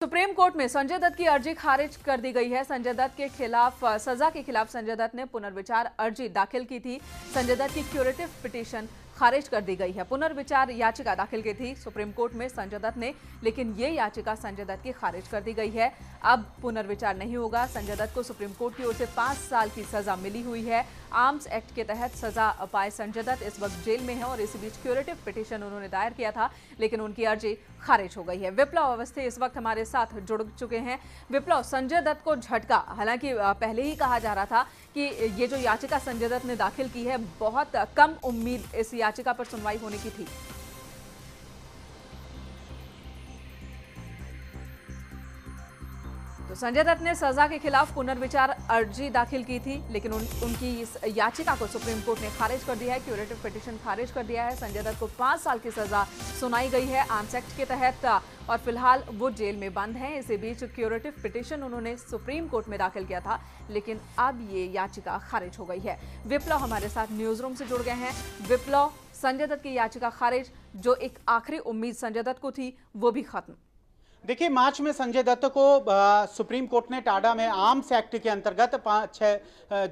Supreme court में संजय दत्त की अर्जी खारिज कर दी गई है। संजय दत्त के खिलाफ सजा के खिलाफ संजय दत्त ने पुनर्विचार अर्जी दाखिल की थी। संजय दत्त की क्यूरेटिव पिटीशन खारिज कर दी गई है। पुनर्विचार याचिका दाखिल की थी सुप्रीम कोर्ट में संजय दत्त ने, लेकिन ये याचिका संजय दत्त की खारिज कर दी गई है। अब पुनर्विचार नहीं होगा। संजय दत्त को सुप्रीम कोर्ट की ओर से 5 साल की सजा मिली हुई है। आर्म्स एक्ट के तहत सजा पाए संजय दत्त इस वक्त जेल में है और इसी बीच क्यूरेटिव पिटीशन उन्होंने दायर किया था, लेकिन उनकी अर्जी खारिज हो गई है। विप्लव अवस्थी इस वक्त हमारे साथ जुड़ चुके हैं। विप्लव, संजय दत्त को झटका, हालांकि पहले ही कहा जा रहा था कि ये जो याचिका संजय दत्त ने दाखिल की है, बहुत कम उम्मीद इस याचिका पर सुनवाई होने की थी। तो संजय दत्त ने सजा के खिलाफ पुनर्विचार अर्जी दाखिल की थी, लेकिन उनकी इस याचिका को सुप्रीम कोर्ट ने खारिज कर दिया है। क्यूरेटिव पिटीशन खारिज कर दिया है। संजय दत्त को 5 साल की सजा सुनाई गई है आर्म्स एक्ट के तहत और फिलहाल वो जेल में बंद हैं। इसी बीच क्यूरेटिव पिटीशन उन्होंने सुप्रीम कोर्ट में दाखिल किया था, लेकिन अब ये याचिका खारिज हो गई है। विप्लव हमारे साथ न्यूज रूम से जुड़ गए हैं। विप्लव, संजय दत्त की याचिका खारिज, जो एक आखिरी उम्मीद संजय दत्त को थी वो भी खत्म। देखिए, मार्च में संजय दत्त को सुप्रीम कोर्ट ने टाडा में आर्म्स एक्ट के अंतर्गत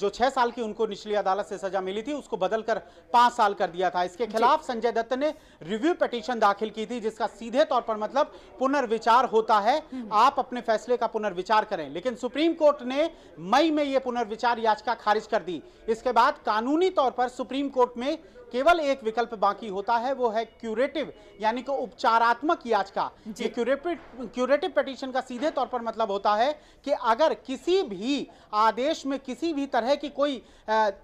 6 साल की उनको निचली अदालत से सजा मिली थी, उसको बदलकर 5 साल कर दिया था। इसके खिलाफ संजय दत्त ने रिव्यू पिटीशन दाखिल की थी, जिसका सीधे तौर पर मतलब पुनर्विचार होता है, आप अपने फैसले का पुनर्विचार करें। लेकिन सुप्रीम कोर्ट ने मई में यह पुनर्विचार याचिका खारिज कर दी। इसके बाद कानूनी तौर पर सुप्रीम कोर्ट में केवल एक विकल्प बाकी होता है, वो है क्यूरेटिव, यानी कि उपचारात्मक याचिका। ये क्यूरेटिव पिटीशन का सीधे तौर पर मतलब होता है कि अगर किसी भी आदेश में किसी भी तरह की कोई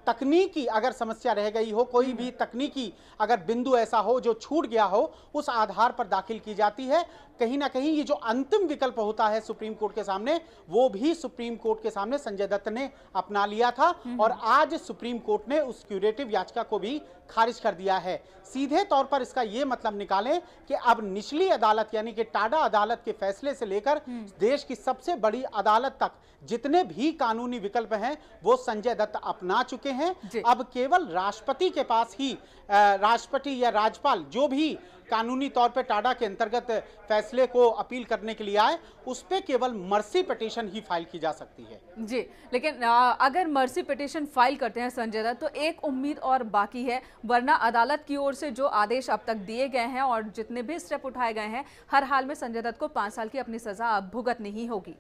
तकनीकी अगर समस्या रह गई हो, कोई भी तकनीकी अगर बिंदु ऐसा हो जो छूट गया हो, उस आधार पर दाखिल की जाती है। कहीं ना कहीं ये जो अंतिम विकल्प होता है सुप्रीम कोर्ट के सामने, वो भी सुप्रीम कोर्ट के सामने संजय दत्त ने अपना लिया था और आज सुप्रीम कोर्ट ने उस क्यूरेटिव याचिका को भी खारिज कर दिया है। सीधे तौर पर इसका यह मतलब निकालें कि अब निचली अदालत यानी कि टाडा अदालत के फैसले से लेकर देश की सबसे बड़ी अदालत तक जितने भी कानूनी विकल्प हैं वो संजय दत्त अपना चुके हैं। अब केवल राष्ट्रपति के पास ही राष्ट्रपति या राज्यपाल जो भी कानूनी तौर पे टाडा के अंतर्गत फैसले को अपील करने के लिए आए, उस पे केवल मर्सी पिटीशन ही फाइल की जा सकती है। जी, लेकिन अगर मर्सी पिटीशन फाइल करते हैं संजय दत्त, तो एक उम्मीद और बाकी है, वरना अदालत की ओर से जो आदेश अब तक दिए गए हैं और जितने भी स्टेप उठाए गए हैं, हर हाल में संजय दत्त को 5 साल की अपनी सजा भुगतनी ही होगी।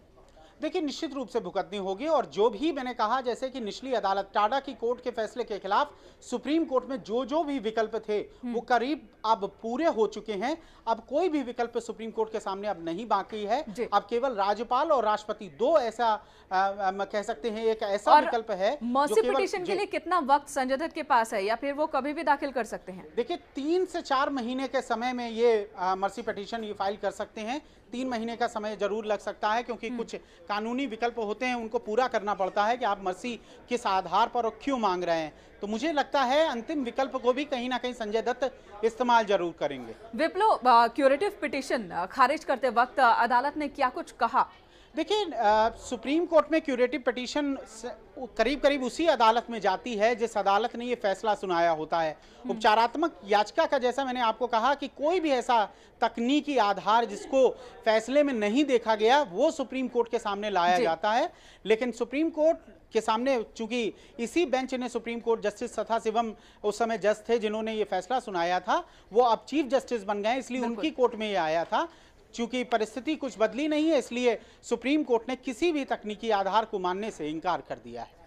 देखिए, निश्चित रूप से भुगतनी होगी और जो भी मैंने कहा, जैसे कि निचली अदालत टाडा की कोर्ट के फैसले के खिलाफ सुप्रीम कोर्ट में जो भी विकल्प थे वो करीब अब पूरे हो चुके हैं। अब कोई भी विकल्प सुप्रीम कोर्ट के सामने अब नहीं बाकी है। अब केवल राज्यपाल और राष्ट्रपति दो ऐसा कह सकते हैं, एक ऐसा विकल्प है। मर्सी पिटीशन के लिए कितना वक्त संजय दत्त के पास है या फिर वो कभी भी दाखिल कर सकते हैं? देखिए, 3 से 4 महीने के समय में ये मर्सी पिटीशन ये फाइल कर सकते हैं। 3 महीने का समय जरूर लग सकता है, क्योंकि कुछ कानूनी विकल्प होते हैं, उनको पूरा करना पड़ता है कि आप मर्सी किस आधार पर और क्यों मांग रहे हैं। तो मुझे लगता है अंतिम विकल्प को भी कहीं ना कहीं संजय दत्त इस्तेमाल जरूर करेंगे। विप्लव, क्यूरेटिव पिटीशन खारिज करते वक्त अदालत ने क्या कुछ कहा? देखिए, सुप्रीम कोर्ट में क्यूरेटिव पिटीशन करीब उसी अदालत में जाती है जिस अदालत ने ये फैसला सुनाया होता है। उपचारात्मक याचिका का, जैसा मैंने आपको कहा कि कोई भी ऐसा तकनीकी आधार जिसको फैसले में नहीं देखा गया, वो सुप्रीम कोर्ट के सामने लाया जाता है। लेकिन सुप्रीम कोर्ट के सामने, चूंकि इसी बेंच ने सुप्रीम कोर्ट जस्टिस सथा शिवम उस समय जज थे जिन्होंने ये फैसला सुनाया था, वो अब चीफ जस्टिस बन गए, इसलिए उनकी कोर्ट में ये आया था। चूंकि परिस्थिति कुछ बदली नहीं है, इसलिए सुप्रीम कोर्ट ने किसी भी तकनीकी आधार को मानने से इनकार कर दिया है।